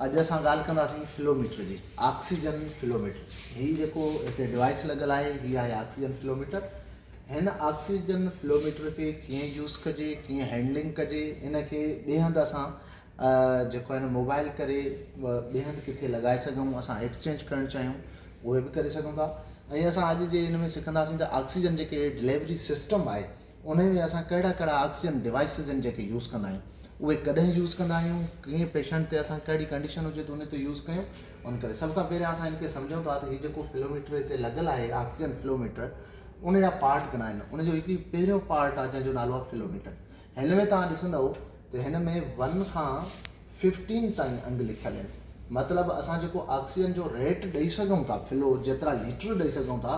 अॼु असां ॻाल्हि कंदासीं फ्लोमीटर जी। ऑक्सीजन फ्लोमीटर हीअ जेको हिते डिवाइस लॻियल आहे हीअ आहे ऑक्सीजन फ्लोमीटर। हिन ऑक्सीजन फ्लोमीटर खे कीअं यूज़ कजे, कीअं हैंडलिंग कजे, इन खे ॿिए हंधि असां जेको आहे न मोबाइल करे ॿिए हंधि किथे लॻाए सघूं, असां एक्सचेंज करणु चाहियूं उहे बि करे सघूं था। ऐं असां अॼु जे हिन में सिखंदासीं त ऑक्सीजन जेके डिलीवरी सिस्टम आहे उन में असां कहिड़ा कहिड़ा ऑक्सीजन डिवाइसिस आहिनि जेके यूज़ कंदा आहियूं, उहे कॾहिं यूज़ कंदा आहियूं, कीअं पेशेंट ते असां कहिड़ी कंडीशन हुजे त उन ते यूज़ कयूं। उन करे सभ खां पहिरियां असां हिनखे सम्झूं था त हीउ जेको फ्लोमीटर हिते लॻियल आहे ऑक्सीजन फ्लोमीटर, उन जा पार्ट घणा आहिनि। उनजो हिकु पहिरियों पार्ट आहे जंहिंजो नालो आहे फ्लोमीटर। हिन में तव्हां ॾिसंदव त हिन में 1 खां 15 ताईं अंग लिखियल आहिनि। मतिलबु असां जेको ऑक्सीजन जो रेट ॾेई सघूं था, फ्लो जेतिरा लीटर ॾेई सघूं था,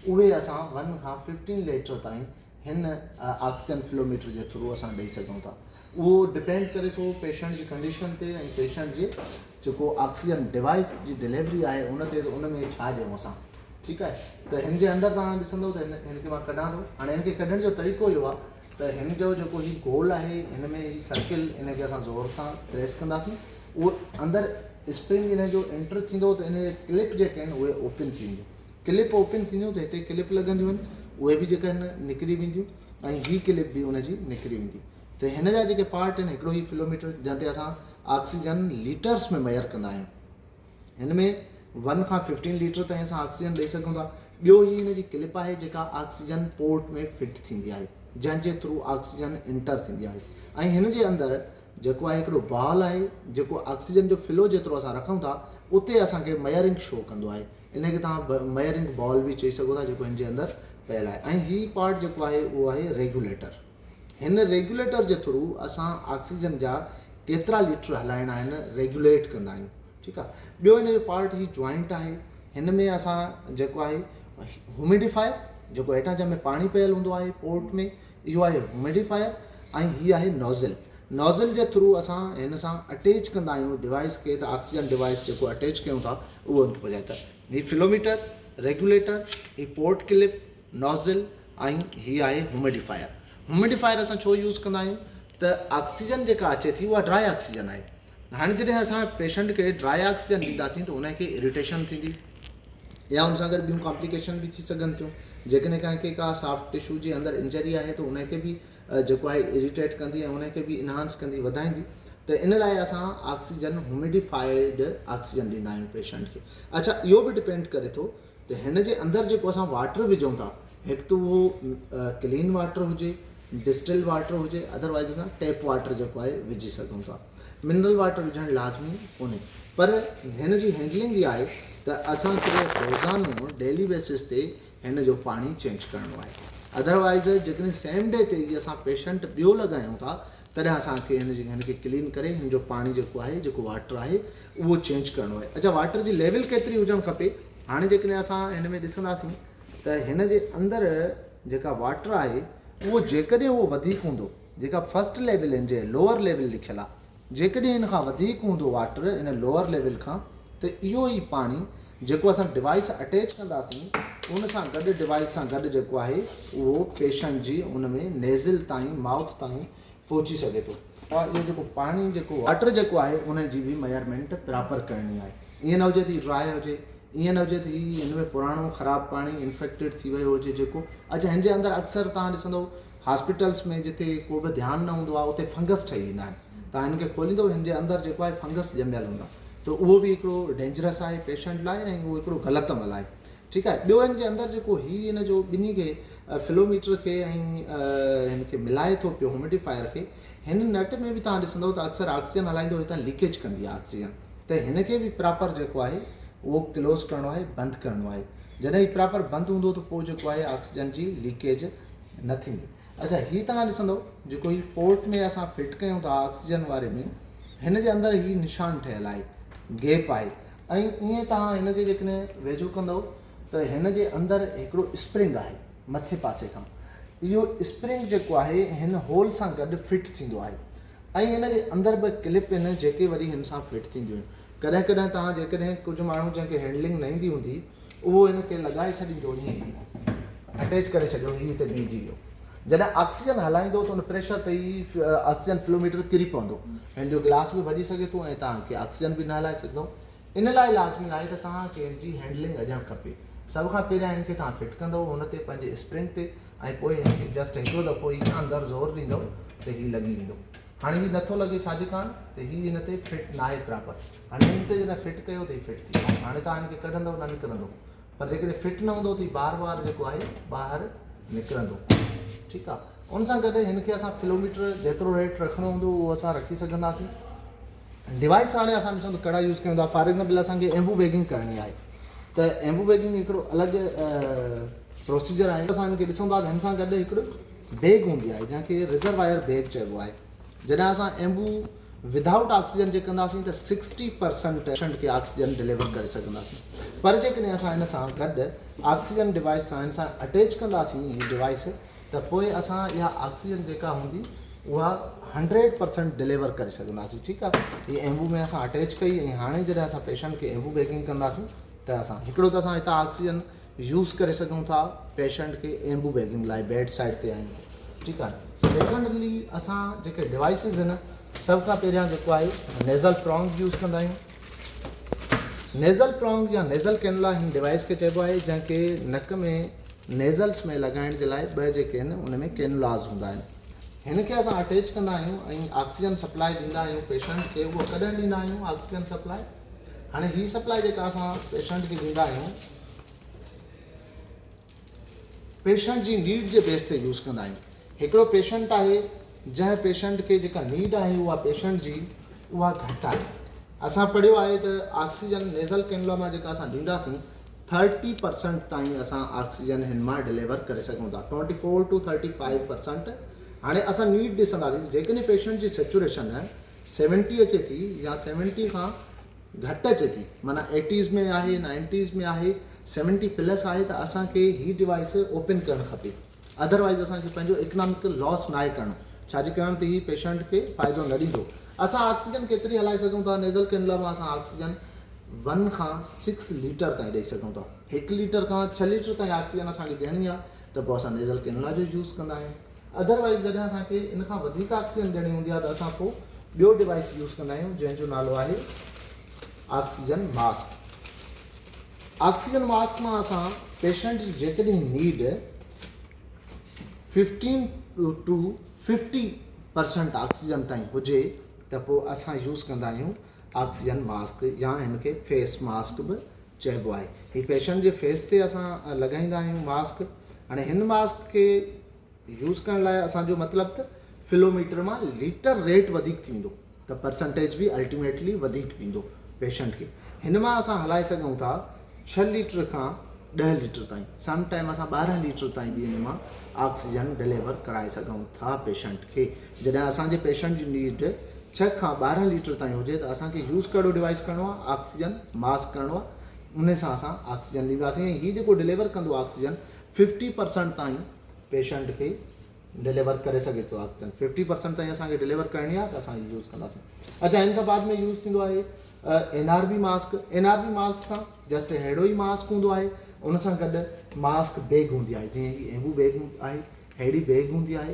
उहे असां 1 खां 15 लीटर ताईं हिन ऑक्सीजन फ्लोमीटर जे थ्रू असां ॾेई सघूं था। उहो डिपेंड करे थो पेशेंट जी कंडीशन ते ऐं पेशेंट जे जेको ऑक्सीजन डिवाइस जी डिलीवरी आहे उन ते, उन में छा ॾियूं असां। ठीकु आहे, त हिन जे अंदरि तव्हां ॾिसंदव त हिनखे मां कढां थो। हाणे हिनखे कढण जो तरीक़ो इहो आहे त हिन जो जेको हीउ गोल आहे, हिन में हीउ सर्किल, हिनखे असां ज़ोर सां प्रेस कंदासीं, उहो अंदरि स्प्रिंग हिन जो एंटर थींदो त हिन जे क्लिप जेके आहिनि उहे ओपन थींदियूं। क्लिप ओपन थींदियूं त हिते क्लिप लॻंदियूं आहिनि, उहे बि जेके आहिनि निकिरी वेंदियूं ऐं हीअ क्लिप बि उनजी निकिरी वेंदी। त हिन जा जेके पार्ट आहिनि, हिकिड़ो ई फ्लोमीटर जंहिं ते असां ऑक्सीजन लीटर्स में मेयर कंदा आहियूं। हिन में 1 खां 15 लीटर ताईं असां ऑक्सीजन ॾेई सघूं था। ॿियो ही हिन जी क्लिप आहे जेका ऑक्सीजन पोर्ट में फिट थींदी आहे, जंहिंजे थ्रू ऑक्सीजन इंटर थींदी आहे। ऐं हिन जे अंदरि जेको आहे हिकिड़ो बॉल आहे जेको ऑक्सीजन जो फ्लो जेतिरो असां रखूं था उते असांखे मेयरिंग शो कंदो आहे। इनखे तव्हां मेयरिंग बॉल बि चई सघो था, जेको हिन जे अंदरि पियल आहे। ऐं हीअ पार्ट जेको आहे उहो आहे रेगुलेटर। हिन रेगुलेटर जे थ्रू असां ऑक्सीजन जा केतिरा लीटर हलाइणा आहिनि रेगुलेट कंदा आहियूं। ठीकु आहे, ॿियो हिन जो पार्ट ही जॉइंट आहे। हिन में असां जेको आहे ह्यूमिडिफायर, जेको हेठां जंहिंमें पाणी पियल हूंदो आहे पोर्ट में, इहो आहे ह्यूमिडिफायर। ऐं हीअ आहे नॉज़ल। नॉज़ल जे थ्रू असां हिन सां अटैच कंदा आहियूं डिवाइस खे, त ऑक्सीजन डिवाइस जेको अटैच कयूं था उहो उनखे पहुचाए था। हीअ फ्लोमीटर, रेगुलेटर, हीअ पोर्ट क्लिप, नॉज़ल ऐं हीअ आहे ह्यूमिडिफायर। ह्यूमिडिफायर असां छो यूज़ कंदा आहियूं त ऑक्सीजन जेका अचे थी उहा ड्राई ऑक्सीजन आहे। हाणे जॾहिं असां पेशेंट खे ड्राई ऑक्सीजन ॾींदासीं त उनखे इरिटेशन थींदी या उन सां गॾु ॿियूं कॉम्प्लिकेशन बि थी सघनि थियूं। जेकॾहिं कंहिंखे का सॉफ्ट टिशू जे अंदरि इंजरी आहे त उनखे बि जेको आहे इरिटेट कंदी ऐं उनखे बि इनहांस कंदी, वधाईंदी। त इन लाइ असां ऑक्सीजन ह्यूमिडिफाइड ऑक्सीजन ॾींदा आहियूं पेशेंट खे। अच्छा, इहो बि डिपेंड करे थो त हिन जे अंदरि जेको असां वाटर विझूं था, हिकु त उहो क्लीन वाटर हुजे, डिस्टिल्ड वाटर हुजे, अदरवाइज़ असां टैप वाटर जेको आहे विझी सघूं था। मिनरल वाटर विझणु लाज़मी कोन्हे, पर हिन जी हैंडलिंग इहा आहे त असांखे रोज़ानो डेली बेसिस ते हिन जो पाणी चेंज करिणो आहे। अदरवाइज़ जेकॾहिं सेम डे ते ई असां पेशेंट ॿियो लॻायूं था तॾहिं असांखे हिनखे क्लीन करे हिन जो पाणी जेको आहे, जेको वाटर आहे, उहो चेंज करिणो आहे। अच्छा, वाटर जी लेवल केतिरी हुजणु खपे? हाणे जेकॾहिं असां हिन में ॾिसंदासीं त हिन जे अंदरि जेका वाटर आहे उहो जेकॾहिं उहो वधीक हूंदो, जेका फर्स्ट लेवल आहिनि जे लोअर लेवल लिखियलु आहे, जेकॾहिं हिन खां वधीक हूंदो वाटर इन लोअर लेवल खां, त इहो ई पाणी जेको असां डिवाइस अटैच कंदासीं उन सां गॾु, डिवाइस सां गॾु जेको आहे उहो पेशेंट जी उन में नेज़ल ताईं, माउथ ताईं पहुची सघे थो। और इहो जेको पाणी, जेको वाटर जेको आहे उन जी बि मेजरमेंट प्रॉपर करणी आहे। ईअं न हुजे त ड्राई हुजे, ईअं न हुजे त हीअ हिन में पुराणो ख़राबु पाणी इन्फेक्टेड थी वियो हुजे जेको। अच्छा, हिन जे अंदरि अक्सर तव्हां ॾिसंदव हॉस्पिटल्स में जिते को बि ध्यानु न हूंदो आहे उते फंगस ठही वेंदा आहिनि। तव्हां हिनखे खोलींदव, हिन जे अंदरि जेको आहे फंगस ॼमियल हूंदा, त उहो बि हिकिड़ो डेंजरस आहे पेशेंट लाइ ऐं उहो हिकिड़ो ग़लति अमल आहे। ठीकु आहे, ॿियो हिन जे अंदरि जेको हिन जो ॿिन्ही खे फ्लोमीटर खे ऐं हिन खे मिलाए थो पियो ह्यूमिडिफायर खे, हिन नट में बि तव्हां ॾिसंदव त अक्सर ऑक्सीजन हलाईंदो हितां लीकेज कंदी आहे ऑक्सीजन। त हिन खे बि प्रॉपर जेको आहे उहो क्लोज़ करिणो आहे, बंदि करिणो आहे। जॾहिं ही प्रॉपर बंदि हूंदो त पोइ जेको आहे ऑक्सीजन जी लीकेज न थींदी। अच्छा, हीअ तव्हां ॾिसंदव जेको ही पोर्ट में असां फिट कयूं था ऑक्सीजन वारे में, हिन जे अंदरि ही निशान ठहियलु आहे, गैप आहे। ऐं ईअं तव्हां हिन जे जेकॾहिं वेझो कंदव त हिन जे अंदरि हिकिड़ो स्प्रिंग आहे मथे पासे खां। इहो स्प्रिंग जेको आहे हिन होल सां गॾु फिट थींदो आहे ऐं हिन जे अंदरि बि क्लिप आहिनि जेके वरी हिन सां फिट थींदियूं आहिनि। कॾहिं कॾहिं तव्हां जेकॾहिं कुझु माण्हू जंहिंखे हैंडलिंग न ईंदी हूंदी, उहो हिन खे लॻाए छॾींदो, ईअं अटैच करे छॾियो, हीअ हिते बीहजी वियो। जॾहिं ऑक्सीजन हलाईंदो त उन प्रेशर ते ई ऑक्सीजन फ्लोमीटर किरी पवंदो ऐं जो ग्लास बि भॼी सघे थो ऐं तव्हांखे ऑक्सीजन बि न हलाए सघंदो। इन लाइ लाज़मी आहे त तव्हांखे हिनजी हैंडलिंग अॼणु खपे। सभ खां पहिरियां हिनखे तव्हां फिट कंदव हुन ते पंहिंजे स्प्रिंग ते ऐं पोइ हिनखे जस्ट हिकिड़ो दफ़ो ई अंदरि ज़ोर ॾींदव त हीउ लॻी वेंदो। हाणे हीउ नथो लॻे छाजे कारण त हीउ हिन ते फिट न आहे प्रॉपर। हाणे हिन ते जॾहिं फिट कयो त हीउ फिट थी वियो। हाणे तव्हां हिनखे कढंदव न निकिरंदो, पर जेकॾहिं फिट न हूंदो त हीउ बार बार जेको आहे ॿाहिरि निकिरंदो। ठीकु आहे, उन सां गॾु हिनखे असां फ्लोमीटर जेतिरो रेट रखिणो हूंदो उहो असां रखी सघंदासीं। डिवाइस हाणे असां ॾिसूं त कहिड़ा यूज़ कयूं था। फॉर एग्ज़ाम्पल असांखे एम्बू बैगिंग करणी आहे त एम्बू बैगिंग हिकिड़ो अलॻि प्रोसीजर आहे। असां हिनखे ॾिसूं था त हिन सां गॾु हिकिड़ो बैग हूंदी आहे जंहिंखे रिजर्वायर बैग चइबो आहे। जॾहिं असां एम्बू विदाउट ऑक्सीजन जे कंदासीं त 60% पेशेंट खे ऑक्सीजन डिलीवर करे सघंदासीं। पर जेकॾहिं असां हिन सां गॾु ऑक्सीजन डिवाइस सां हिन सां अटैच कंदासीं हीअ डिवाइस त पोइ असां इहा ऑक्सीजन जेका हूंदी उहा 100% डिलीवर करे सघंदासीं। ठीकु आहे, हीअ एम्बू में असां अटैच कई ऐं हाणे जॾहिं असां पेशेंट खे एम्बू बैगिंग कंदासीं त असां हिकिड़ो त असां हितां ऑक्सीजन यूज़ करे सघूं था पेशेंट खे एम्बू बैगिंग लाइ बेड साइड ते आहियूं। ठीकु आहे, सेकेंडली असां जेके डिवाइसिस आहिनि सभ खां पहिरियां जेको आहे नेज़ल प्रॉन्ग यूज़ कंदा आहियूं। नेज़ल प्रॉन्ग या नेज़ल कैनुला हिन डिवाइस खे चइबो आहे जंहिंखे नक में नेज़ल्स में लॻाइण जे लाइ ॿ जेके आहिनि उन में कैनुलास हूंदा आहिनि। हिनखे असां अटैच कंदा आहियूं ऐं ऑक्सीजन सप्लाई ॾींदा आहियूं पेशेंट खे। उहो कॾहिं ॾींदा आहियूं ऑक्सीजन सप्लाई? हाणे हीअ सप्लाई जेका असां पेशेंट खे ॾींदा आहियूं पेशेंट जी नीड जे बेस ते यूज़ कंदा आहियूं। हिकिड़ो पेशेंट आहे जंहिं पेशेंट खे जेका नीड आहे उहा पेशेंट जी उहा घटि आहे। असां पढ़ियो आहे त ऑक्सीजन नेज़ल कैनुला मां जेका असां ॾींदासीं 30% ताईं असां ऑक्सीजन हिन मां डिलीवर करे सघूं था, 24 to 35%। हाणे असां नीड ॾिसंदासीं जेकॾहिं पेशेंट जी सेचुरेशन 70 अचे थी या 70 खां घटि अचे थी, माना 80s में आहे 90s में आहे 70 प्लस आहे त असांखे हीअ डिवाइस ओपन करणु खपे। अदरवाइज़ असांखे पंहिंजो इकनॉमिक लॉस न आहे करणो, छाजे कारण ते हीअ पेशेंट खे फ़ाइदो न ॾींदो। असां ऑक्सीजन केतिरी हलाए सघूं था? नेज़ल कैनुला मां असां ऑक्सीजन 1 खां 6 लीटर ताईं ॾेई सघूं था। 1 लीटर खां 6 लीटर ताईं ऑक्सीजन असांखे ॾियणी आहे त पोइ असां नेज़ल कैनुला जो यूज़ कंदा आहियूं। अदरवाइज़ जॾहिं असांखे इन खां वधीक ऑक्सीजन ॾियणी हूंदी आहे त असां पोइ ॿियो डिवाइस यूज़ कंदा आहियूं जंहिंजो नालो आहे ऑक्सीजन मास्क। ऑक्सीजन मास्क मां असां पेशेंट जी जेकॾहिं नीड 15 to 50% ऑक्सीजन ताईं हुजे त पोइ असां यूज़ कंदा आहियूं ऑक्सीजन मास्क या हिनखे फेस मास्क बि चइबो आहे। हीअ पेशेंट जे फेस ते असां लॻाईंदा आहियूं मास्क। हाणे हिन मास्क खे यूज़ करण लाइ असांजो मतिलबु त फ्लोमीटर मां लीटर रेट वधीक थी वेंदो त परसेंटेज बि अल्टीमेटली वधीक वेंदो पेशेंट खे। हिन मां असां हलाए सघूं था 6 लीटर खां 10 लीटर ताईं, सम टाइम असां 12 लीटर ताईं बि हिन मां ऑक्सीजन डिलीवर कराए सघूं था पेशेंट खे। जॾहिं असांजे पेशेंट जी नीड 6 खां 12 लीटर ताईं हुजे त असांखे यूज़ कहिड़ो डिवाइस करिणो आहे? ऑक्सीजन मास्क करिणो आहे। उन सां असां ऑक्सीजन ॾींदासीं ऐं हीअ जेको डिलीवर कंदो ऑक्सीजन 50% ताईं पेशेंट खे डिलीवर करे सघे थो। ऑक्सीजन 50% ताईं असांखे डिलीवर करणी आहे त असां यूज़ कंदासीं। अच्छा, हिन खां बाद में यूज़ थींदो आहे NRB मास्क। NRB मास्क सां जस्ट अहिड़ो ई मास्क हूंदो आहे, उन सां गॾु मास्क बैग हूंदी आहे जीअं ही एम्बू बैग आहे अहिड़ी बैग हूंदी आहे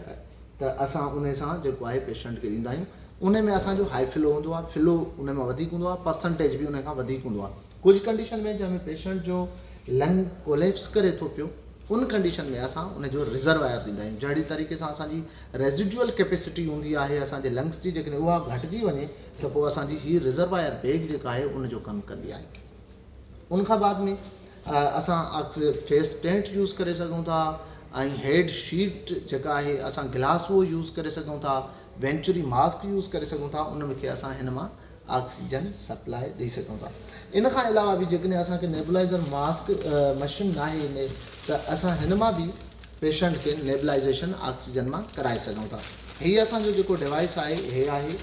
त असां उन सां जेको आहे पेशेंट खे ॾींदा आहियूं। उन में असांजो हाई फ्लो हूंदो आहे, फ्लो उन में वधीक हूंदो आहे, परसेंटेज बि उन खां वधीक हूंदो आहे। कुझु कंडीशन में जंहिंमें पेशेंट जो लंग कोलेप्स करे थो पियो उन कंडीशन में असां उनजो रिजर्वायर ॾींदा आहियूं। जहिड़ी तरीक़े सां असांजी रेजिडुअल कैपेसिटी हूंदी आहे असांजे लंग्स जी, जेकॾहिं उहा घटिजी वञे त पोइ असांजी हीअ रिजर्वायर बैग जेका आहे उनजो कमु कंदी आहे। उनखां बाद में असां फेस टेंट यूज़ करे सघूं था ऐं हेड शीट जेका आहे असां गिलास उहो यूज़ करे सघूं था, वेंचुरी मास्क यूज़ करे सघूं था। उन में असां हिन मां ऑक्सीजन सप्लाई ॾेई सघूं था। इन खां अलावा बि जेकॾहिं असांखे नेबुलाइज़र मास्क मशीन न आहे इन त असां हिन मां बि पेशेंट खे नेबुलाइज़ेशन ऑक्सीजन मां कराए सघूं था। हीअ असांजो जेको डिवाइस आहे हे आहे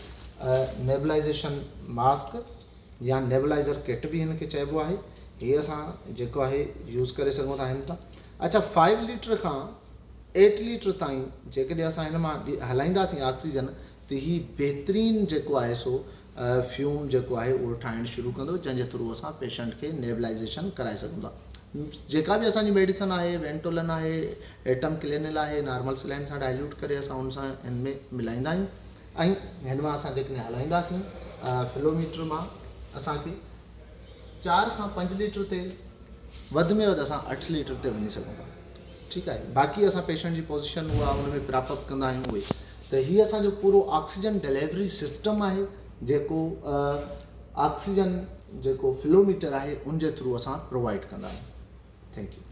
नेबुलाइज़ेशन मास्क या नेबुलाइज़र किट बि हिन खे चइबो आहे। हीअ असां जेको आहे यूज़ करे सघूं था हिन तां। अच्छा, 5 लीटर खां 8 लीटर ताईं जेकॾहिं असां हिन मां हलाईंदासीं ऑक्सीजन त हीअ बहितरीनु जेको आहे सो फ्यूम जेको आहे उहो ठाहिणु शुरू कंदो, जंहिंजे थ्रू असां पेशेंट खे नेबलाइज़ेशन कराए सघूं था। जेका बि असांजी मेडिसन आहे, वेंटोलन आहे, एटम क्लिनिल आहे, नॉर्मल सलाइन सां डाइल्यूट करे असां उन सां हिन में मिलाईंदा आहियूं ऐं हिन मां असां जेकॾहिं हलाईंदासीं फ्लोमीटर मां असांखे 4 खां 5 लीटर ते वधि में वधि असां 8 लीटर ते वञी सघूं था। ठीकु आहे, बाक़ी असां पेशेंट जी पोज़ीशन उहा उन में प्रॉपअप कंदा आहियूं उहे। त हीअ असांजो पूरो ऑक्सीजन डिलीवरी सिस्टम आहे जेको ऑक्सीजन जेको फ्लोमीटर आहे उन जे थ्रू असां प्रोवाइड कंदा आहियूं। Thank U.